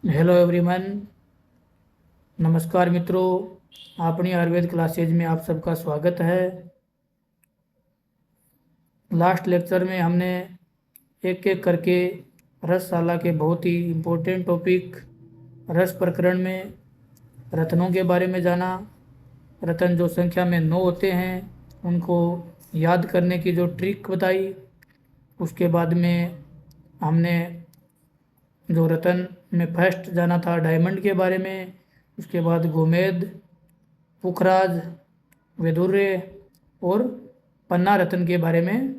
Hello everyone. नमस्कार मित्रों, अपनी आयुर्वेद क्लासेज में आप सबका स्वागत है। लास्ट लेक्चर में हमने एक एक करके रसशाला के बहुत ही इम्पोर्टेंट टॉपिक रस प्रकरण में रत्नों के बारे में जाना। रत्न जो संख्या में 9 होते हैं उनको याद करने की जो ट्रिक बताई। उसके बाद में हमने जो रतन में फर्स्ट जाना था डायमंड के बारे में। उसके बाद गोमेद, पुखराज, वैदुर्य और पन्ना रत्न के बारे में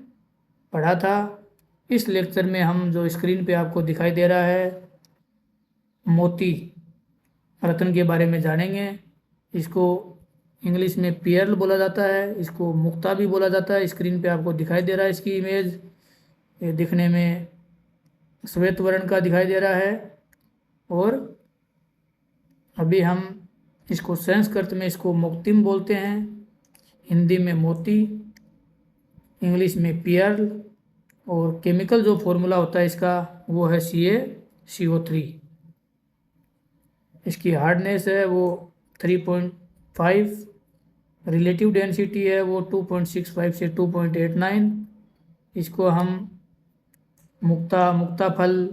पढ़ा था। इस लेक्चर में हम जो स्क्रीन पे आपको दिखाई दे रहा है मोती रत्न के बारे में जानेंगे। इसको इंग्लिश में पियर्ल बोला जाता है, इसको मुक्ता भी बोला जाता है। स्क्रीन पे आपको दिखाई दे रहा है इसकी इमेज। ये दिखने में श्वेत वर्ण का दिखाई दे रहा है। और अभी हम इसको संस्कृत में इसको मोक्तिम बोलते हैं, हिंदी में मोती, इंग्लिश में पियर्ल। और केमिकल जो फॉर्मूला होता है इसका वो है CaCO3। इसकी हार्डनेस है वो 3.5, रिलेटिव डेंसिटी है वो 2.65 से 2.89। इसको हम मुक्ता फल,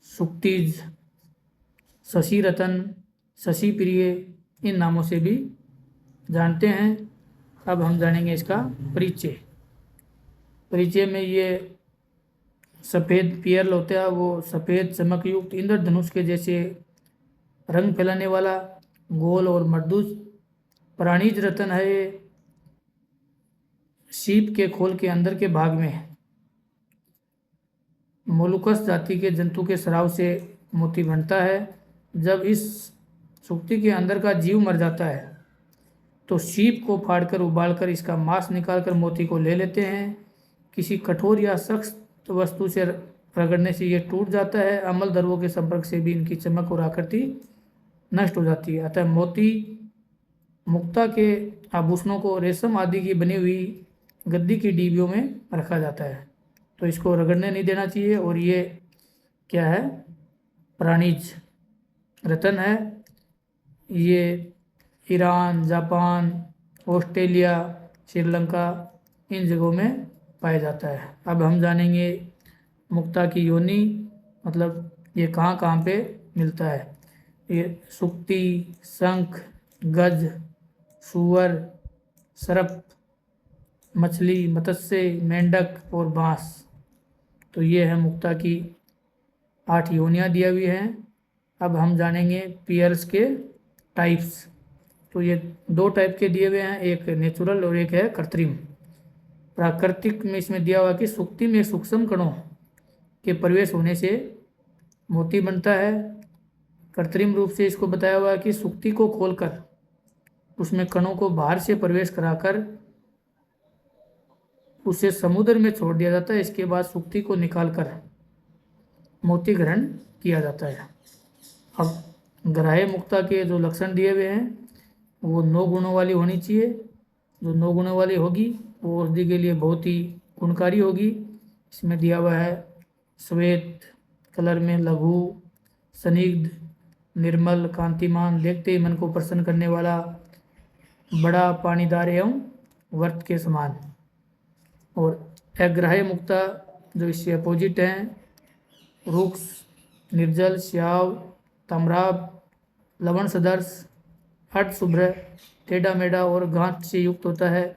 सुक्तिज, शशि रतन, शशि प्रिय इन नामों से भी जानते हैं। अब हम जानेंगे इसका परिचय। परिचय में ये सफ़ेद पियर्ल होता है, वो सफ़ेद चमकयुक्त इंद्रधनुष के जैसे रंग फैलाने वाला गोल और मर्दूज प्राणीज रत्न है। ये सीप के खोल के अंदर के भाग में है। मोलुकस जाति के जंतु के स्राव से मोती बनता है। जब इस सुक्ति के अंदर का जीव मर जाता है तो सीप को फाड़कर उबालकर इसका मांस निकालकर मोती को ले लेते हैं। किसी कठोर या सख्त वस्तु से रगड़ने से ये टूट जाता है। अम्ल द्रवों के संपर्क से भी इनकी चमक और आकृति नष्ट हो जाती है। अतः मोती मुक्ता के आभूषणों को रेशम आदि की बनी हुई गद्दी की डिबियों में रखा जाता है, तो इसको रगड़ने नहीं देना चाहिए। और ये क्या है, प्राणीज रत्न है। ये ईरान, जापान, ऑस्ट्रेलिया, श्रीलंका इन जगहों में पाया जाता है। अब हम जानेंगे मुक्ता की योनि, मतलब ये कहाँ कहाँ पे मिलता है। ये सुक्ति, शंख, गज, सूअर, सर्प, मछली, मत्स्य, मेंढक और बांस। तो ये है मुक्ता की 8 योनियाँ दी हुई हैं। अब हम जानेंगे पियर्स के टाइप्स। तो ये 2 टाइप के दिए हुए हैं, एक नेचुरल और एक है कृत्रिम। प्राकृतिक में इसमें दिया हुआ कि सुक्ति में सूक्ष्म कणों के प्रवेश होने से मोती बनता है। कृत्रिम रूप से इसको बताया हुआ है कि सुक्ति को खोलकर उसमें कणों को बाहर से प्रवेश कराकर उसे समुद्र में छोड़ दिया जाता है। इसके बाद सुक्ति को निकालकर मोती ग्रहण किया जाता है। अब ग्राह्य मुक्ता के जो लक्षण दिए हुए हैं वो 9 गुणों वाली होनी चाहिए। जो 9 गुणों वाली होगी वो औषधि के लिए बहुत ही गुणकारी होगी। इसमें दिया हुआ है श्वेत कलर में, लघु, स्निग्ध, निर्मल, कांतिमान, देखते ही मन को प्रसन्न करने वाला, बड़ा, पानीदार एवं वर्त के समान। और अग्राह्य मुक्ता जो इससे अपोजिट हैं, रुक्ष, निर्जल, श्याव, ताम्राभ, लवण सदर्श, अर्धशुभ्र, टेढ़ा मेढ़ा और गांठ से युक्त होता है,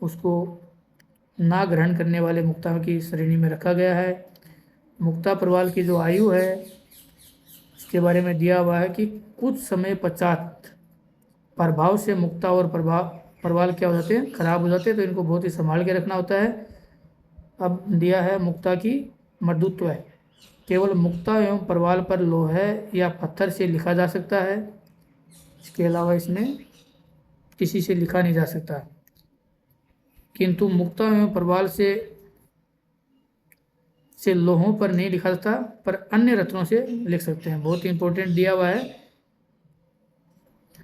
उसको ना ग्रहण करने वाले मुक्ता की श्रेणी में रखा गया है। मुक्ता प्रवाल की जो आयु है इसके बारे में दिया हुआ है कि कुछ समय पश्चात प्रभाव से मुक्ता और प्रवाल क्या हो जाते हैं, खराब हो जाते हैं, तो इनको बहुत ही संभाल के रखना होता है। अब दिया है मुक्ता की मर्दुत्व है। केवल मुक्ता एवं प्रवाल पर लोहे या पत्थर से लिखा जा सकता है, इसके अलावा इसमें किसी से लिखा नहीं जा सकता। किंतु मुक्ता एवं प्रवाल से लोहों पर नहीं लिखा जाता, पर अन्य रत्नों से लिख सकते हैं। बहुत ही इंपॉर्टेंट दिया हुआ है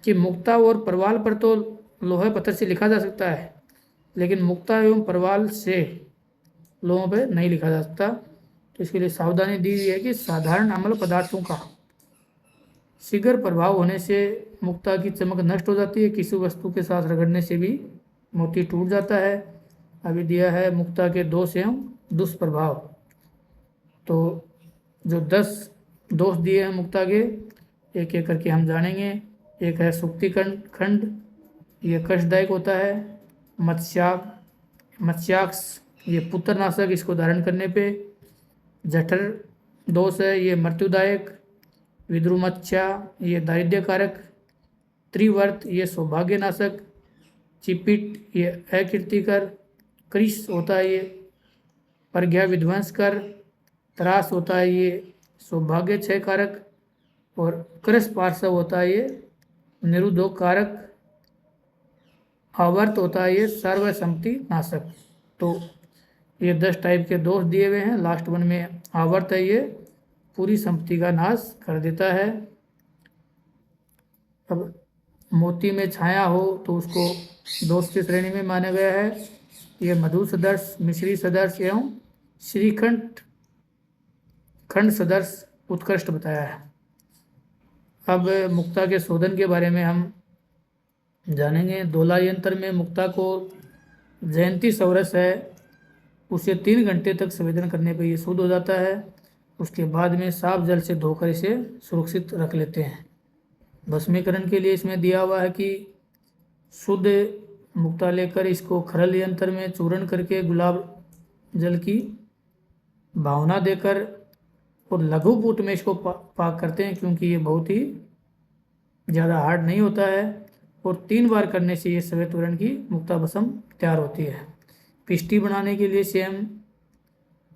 कि मुक्ता और प्रवाल पर तो लोहे पत्थर से लिखा जा सकता है, लेकिन मुक्ता एवं प्रवाल से लोहों पर नहीं लिखा जा सकता। तो इसके लिए सावधानी दी हुई है कि साधारण अम्ल पदार्थों का शीघ्र प्रभाव होने से मुक्ता की चमक नष्ट हो जाती है, किसी वस्तु के साथ रगड़ने से भी मोती टूट जाता है। अभी दिया है मुक्ता के दोष एवं दुष्प्रभाव। तो जो 10 दोष दिए हैं मुक्ता के, एक एक करके हम जानेंगे। एक है सुक्ति खंड, ये कष्टदायक होता है। मत्स्याक्ष ये पुत्रनाशक, इसको धारण करने पे। जठर दोष है, ये मृत्युदायक। विद्रुमच्छा ये दारिद्र्य कारक। त्रिवर्त ये सौभाग्यनाशक। चिपिट ये अकीर्तिकर। कृष होता है ये प्रज्ञा विध्वंस कर। त्रास होता है ये सौभाग्य क्षय कारक। और कृष पार्श्व होता है ये निरुद्योग कारक। आवर्त होता है ये सर्वसम्मति नाशक। तो ये 10 टाइप के दोष दिए हुए हैं। लास्ट वन में आवर्त है, ये पूरी संपत्ति का नाश कर देता है। अब मोती में छाया हो तो उसको दोष की श्रेणी में माना गया है। ये मधु सदर्श, मिश्री सदर्श एवं श्रीखंड खंड सदर्श उत्कृष्ट बताया है। अब मुक्ता के शोधन के बारे में हम जानेंगे। दोला यंत्र में मुक्ता को जयंती सौरस है, उसे 3 घंटे तक संवेदन करने पर ये शुद्ध हो जाता है। उसके बाद में साफ जल से धोकर इसे सुरक्षित रख लेते हैं। भस्मीकरण के लिए इसमें दिया हुआ है कि शुद्ध मुक्ता लेकर इसको खरल यंत्र में चूर्ण करके गुलाब जल की भावना देकर और लघु पुट में इसको पाक करते हैं, क्योंकि ये बहुत ही ज़्यादा हार्ड नहीं होता है। और 3 बार करने से ये श्वेत वर्ण की मुक्ता भस्म तैयार होती है। पिष्टी बनाने के लिए सेम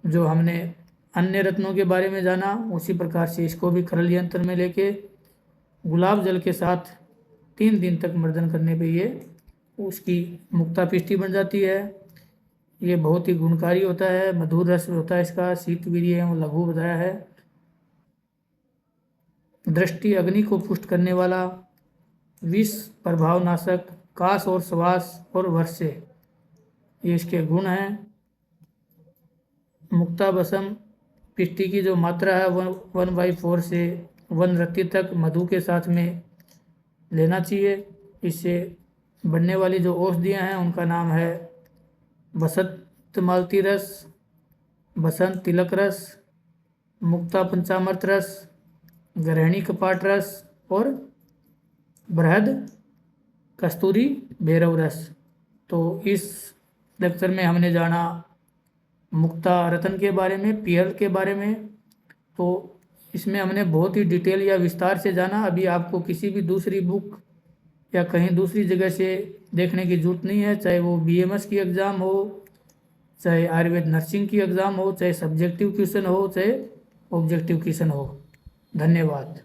जो हमने अन्य रत्नों के बारे में जाना, उसी प्रकार से इसको भी खरल यंत्र में लेके गुलाब जल के साथ 3 दिन तक मर्दन करने पे ये उसकी मुक्ता पिष्टी बन जाती है। ये बहुत ही गुणकारी होता है, मधुर रस होता है इसका, शीतवीर्य एवं लघु बताया है। दृष्टि अग्नि को पुष्ट करने वाला, विष प्रभावनाशक, काश और श्वास और वर्षे, ये इसके गुण हैं। मुक्ता भस्म पिष्टी की जो मात्रा है 1/4 से 1 रत्ती तक मधु के साथ में लेना चाहिए। इससे बनने वाली जो औषधियाँ हैं उनका नाम है बसंत मालती रस, बसंत तिलक रस, मुक्ता पंचामृत रस, ग्रहणी कपाट रस और बृहद कस्तूरी भैरव रस। तो इस लेक्चर में हमने जाना मुक्ता रत्न के बारे में, पीएल के बारे में। तो इसमें हमने बहुत ही डिटेल या विस्तार से जाना। अभी आपको किसी भी दूसरी बुक या कहीं दूसरी जगह से देखने की जरूरत नहीं है, चाहे वो बीएमएस की एग्ज़ाम हो, चाहे आयुर्वेद नर्सिंग की एग्ज़ाम हो, चाहे सब्जेक्टिव क्वेश्चन हो, चाहे ऑब्जेक्टिव क्वेश्चन हो। धन्यवाद।